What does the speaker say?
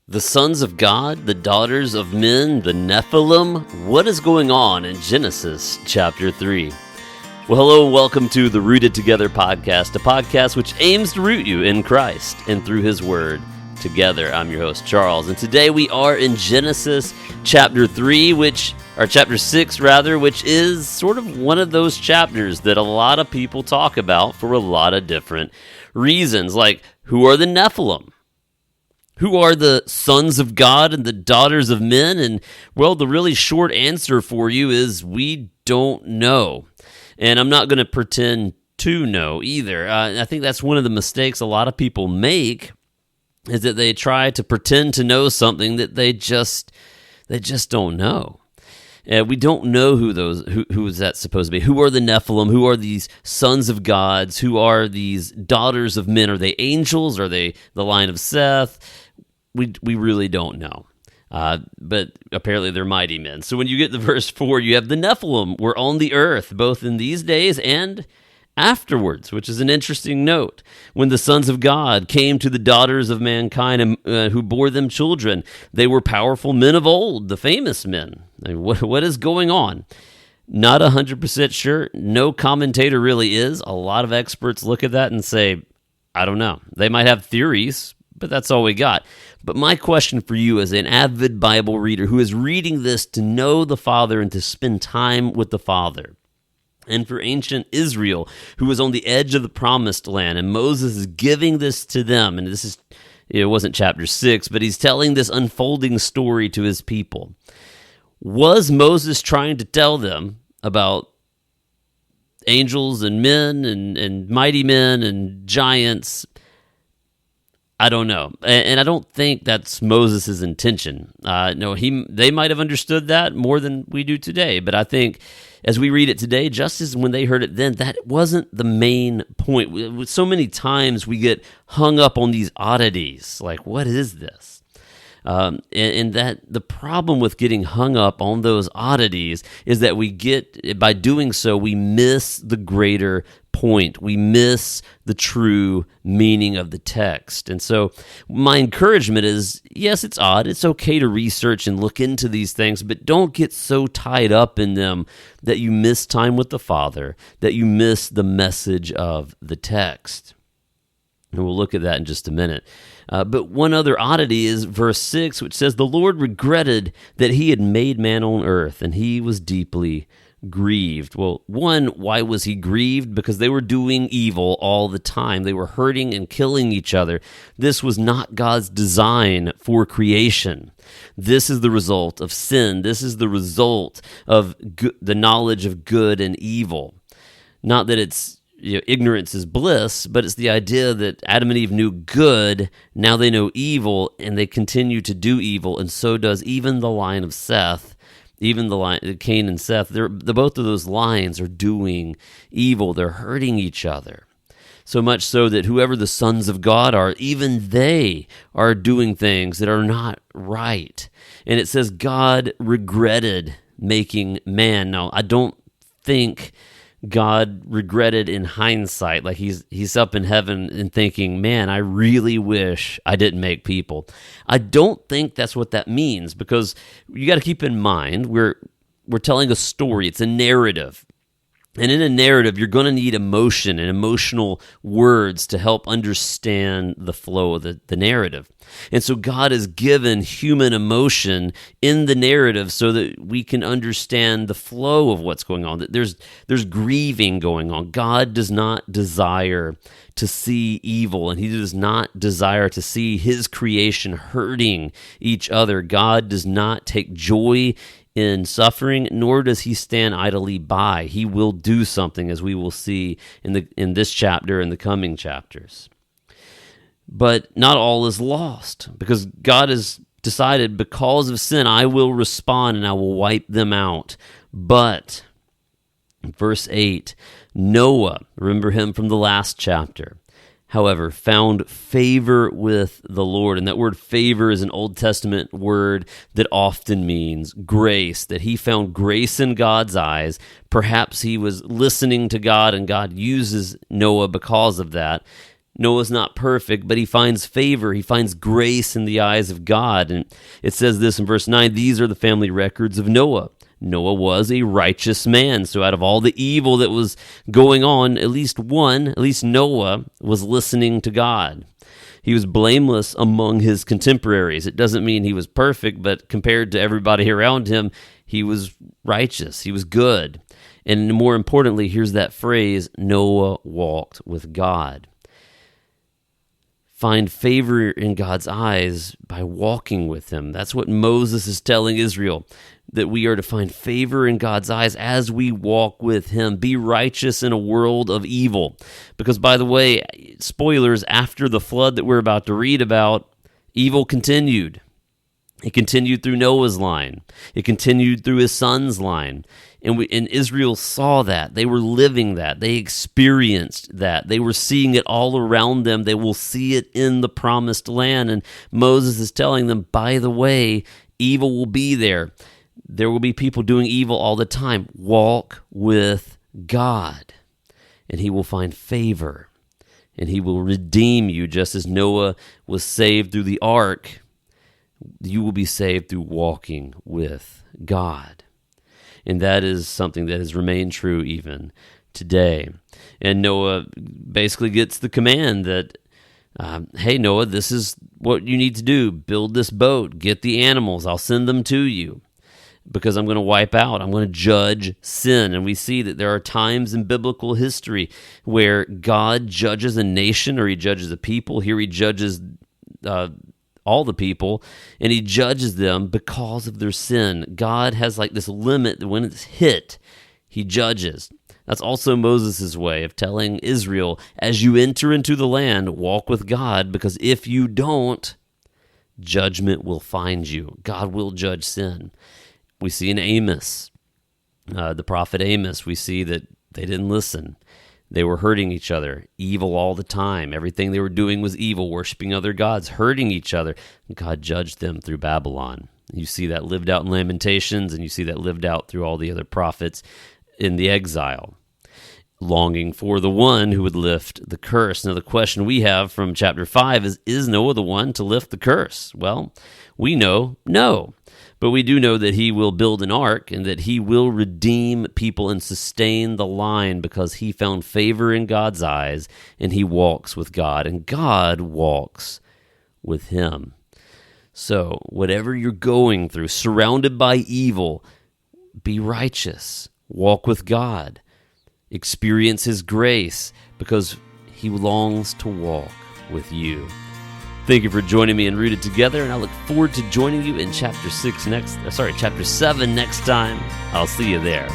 The sons of God, the daughters of men, the Nephilim? What is going on in Genesis chapter 3? Well, hello and welcome to the Rooted Together podcast, a podcast which aims to root you in Christ and through His Word together. I'm your host, Charles, and today we are in Genesis chapter 3, chapter 6 rather, which is sort of one of those chapters that a lot of people talk about for a lot of different reasons, like who are the Nephilim? Who are the sons of God and the daughters of men? And, well, the really short answer for you is we don't know. And I'm not going to pretend to know either. I think that's one of the mistakes a lot of people make, is that they try to pretend to know something that they just don't know. We don't know who is that supposed to be. Who are the Nephilim? Who are these sons of gods? Who are these daughters of men? Are they angels? Are they the line of Seth? We really don't know. But apparently they're mighty men. So when you get to verse 4, you have the Nephilim were on the earth, both in these days and afterwards, which is an interesting note. When the sons of God came to the daughters of mankind who bore them children, they were powerful men of old, the famous men. I mean, what is going on? Not 100% sure. No commentator really is. A lot of experts look at that and say, I don't know. They might have theories, but that's all we got. But my question for you as an avid Bible reader who is reading this to know the Father and to spend time with the Father, and for ancient Israel who was on the edge of the promised land, and Moses is giving this to them, and it wasn't chapter 6, but he's telling this unfolding story to his people. Was Moses trying to tell them about angels and men and mighty men and giants? I don't know, and I don't think that's Moses' intention. No, they might have understood that more than we do today, but I think as we read it today, just as when they heard it then, that wasn't the main point. So many times we get hung up on these oddities, like, what is this? And that the problem with getting hung up on those oddities is that by doing so, we miss the greater point. We miss the true meaning of the text. And so my encouragement is, yes, it's odd. It's okay to research and look into these things, but don't get so tied up in them that you miss time with the Father, that you miss the message of the text. And we'll look at that in just a minute. But one other oddity is verse 6, which says, the Lord regretted that he had made man on earth, and he was deeply grieved. Well, one, why was he grieved? Because they were doing evil all the time. They were hurting and killing each other. This was not God's design for creation. This is the result of sin. This is the result of the knowledge of good and evil. Not that it's ignorance is bliss, but it's the idea that Adam and Eve knew good, now they know evil, and they continue to do evil, and so does even the line of Seth, even the line Cain and Seth. Both of those lines are doing evil. They're hurting each other. So much so that whoever the sons of God are, even they are doing things that are not right. And it says God regretted making man. Now, I don't think God regretted in hindsight, like he's up in heaven and thinking, man, I really wish I didn't make people. I don't think that's what that means, because you got to keep in mind we're telling a story. It's a narrative. And in a narrative, you're going to need emotion and emotional words to help understand the flow of the narrative. And so God has given human emotion in the narrative so that we can understand the flow of what's going on. That there's grieving going on. God does not desire to see evil, and he does not desire to see his creation hurting each other. God does not take joy in suffering, nor does he stand idly by. He will do something, as we will see in this chapter and the coming chapters. But not all is lost, because God has decided, because of sin, I will respond and I will wipe them out. But, verse 8, Noah, remember him from the last chapter, however, found favor with the Lord. And that word favor is an Old Testament word that often means grace, that he found grace in God's eyes. Perhaps he was listening to God, and God uses Noah because of that. Noah's not perfect, but he finds favor. He finds grace in the eyes of God. And it says this in verse 9, these are the family records of Noah. Noah was a righteous man. So out of all the evil that was going on, at least Noah was listening to God. He was blameless among his contemporaries. It doesn't mean he was perfect, but compared to everybody around him, he was righteous. He was good. And more importantly, here's that phrase, Noah walked with God. Find favor in God's eyes by walking with him. That's what Moses is telling Israel, that we are to find favor in God's eyes as we walk with him. Be righteous in a world of evil. Because, by the way, spoilers, after the flood that we're about to read about, evil continued. It continued through Noah's line. It continued through his son's line. And Israel saw that. They were living that. They experienced that. They were seeing it all around them. They will see it in the promised land. And Moses is telling them, by the way, evil will be there. There will be people doing evil all the time. Walk with God, and he will find favor, and he will redeem you. Just as Noah was saved through the ark, you will be saved through walking with God. And that is something that has remained true even today. And Noah basically gets the command that, hey, Noah, this is what you need to do. Build this boat. Get the animals. I'll send them to you because I'm going to wipe out. I'm going to judge sin. And we see that there are times in biblical history where God judges a nation or he judges a people. Here he judges all the people, and he judges them because of their sin. God has like this limit that when it's hit, he judges. That's also Moses' way of telling Israel, as you enter into the land, walk with God, because if you don't, judgment will find you. God will judge sin. We see in Amos, the prophet Amos, we see that they didn't listen. They were hurting each other, evil all the time. Everything they were doing was evil, worshiping other gods, hurting each other. God judged them through Babylon. You see that lived out in Lamentations, and you see that lived out through all the other prophets in the exile, longing for the one who would lift the curse. Now, the question we have from chapter 5 is Noah the one to lift the curse? Well, we know no. But we do know that he will build an ark and that he will redeem people and sustain the line because he found favor in God's eyes and he walks with God and God walks with him. So whatever you're going through, surrounded by evil, be righteous, walk with God, experience his grace because he longs to walk with you. Thank you for joining me in Rooted Together, and I look forward to joining you in chapter 7 next time. I'll see you there.